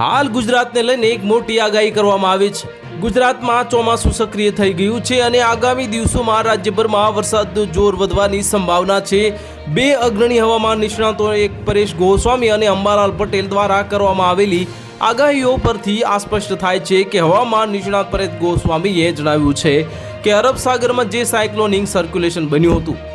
હાલ ગુજરાતને લઈને એક મોટી આગાહી કરવામાં આવી છે। ગુજરાતમાં ચોમાસું સક્રિય થઈ ગયું છે અને આગામી દિવસોમાં રાજ્યભરમાં વરસાદનું જોર વધવાની સંભાવના છે। બે અગ્રણી હવામાન નિષ્ણાતો એક પરેશ ગોસ્વામી અને અંબાલાલ પટેલ દ્વારા કરવામાં આવેલી આગાહીઓ પરથી આ સ્પષ્ટ થાય છે કે હવામાન નિષ્ણાત પરેશ ગોસ્વામીએ જણાવ્યું છે કે અરબ સાગરમાં જે સાયક્લોનિક સર્ક્યુલેશન બન્યું હતું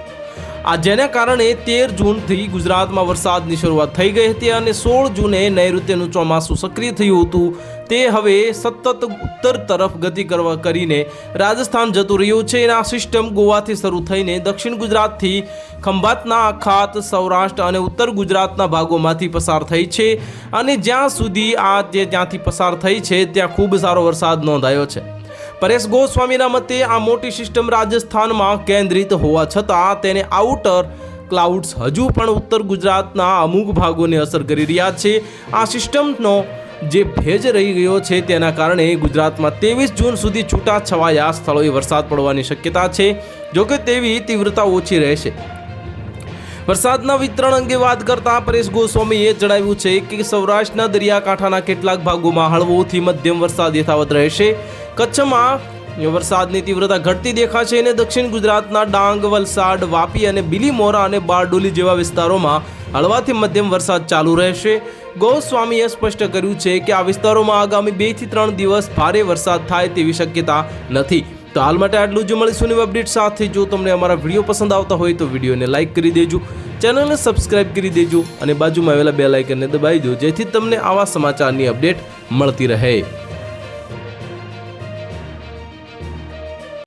આ જેના કારણે 13 જૂનથી ગુજરાતમાં વરસાદની શરૂઆત થઈ ગઈ હતી અને 16 જૂને નૈઋત્યનું ચોમાસું સક્રિય થયું હતું। તે હવે સતત ઉત્તર તરફ ગતિ કરીને રાજસ્થાન જતું રહ્યું છે। આ સિસ્ટમ ગોવાથી શરૂ થઈને દક્ષિણ ગુજરાતથી ખંભાતના અખાત સૌરાષ્ટ્ર અને ઉત્તર ગુજરાતના ભાગોમાંથી પસાર થઈ છે અને જ્યાં સુધી જ્યાંથી પસાર થઈ છે ત્યાં ખૂબ સારો વરસાદ નોંધાયો છે। પરેશ ગોસ્વામીના મતે આ મોટી સિસ્ટમ રાજસ્થાનમાં કેન્દ્રિત હોવા છતાં તેને આઉટર ક્લાઉડ્સ હજુ પણ ઉત્તર ગુજરાતના અમુક ભાગોને અસર કરી રહ્યા છે। આ સિસ્ટમનો જે ભેજ રહી ગયો છે તેના કારણે ગુજરાતમાં 23 જૂન સુધી છૂટાછવાયા સ્થળોએ વરસાદ પડવાની શક્યતા છે, જોકે તેવી તીવ્રતા ઓછી રહેશે। વરસાદના વિતરણ અંગે વાત કરતા પરેશ ગોસ્વામીએ જણાવ્યું છે કે સૌરાષ્ટ્રના દરિયાકાંઠાના કેટલાક ભાગોમાં હળવોથી મધ્યમ વરસાદ યથાવત રહેશે। કચ્છમાં વરસાદની તીવ્રતા ઘટતી દેખાશે અને દક્ષિણ ગુજરાતના ડાંગ, વલસાડ, વાપી અને બિલીમોરા અને બારડોલી જેવા વિસ્તારોમાં હળવાથી મધ્યમ વરસાદ ચાલુ રહેશે। ગોસ્વામીએ સ્પષ્ટ કર્યું છે કે આ વિસ્તારોમાં આગામી 2 થી 3 દિવસ ભારે વરસાદ થાય તેવી શક્યતા નથી। તો હાલ માટે આટલું જ। મળીશું નવી અપડેટ સાથે। જો તમને અમારા વિડીયો પસંદ આવતા હોય તો વિડીયોને લાઇક કરી દેજો, ચેનલને સબસ્ક્રાઇબ કરી દેજો અને બાજુમાં આવેલા બેલ આઇકનને દબાવી દો, જેથી તમને આવા સમાચારની અપડેટ મળતી રહે।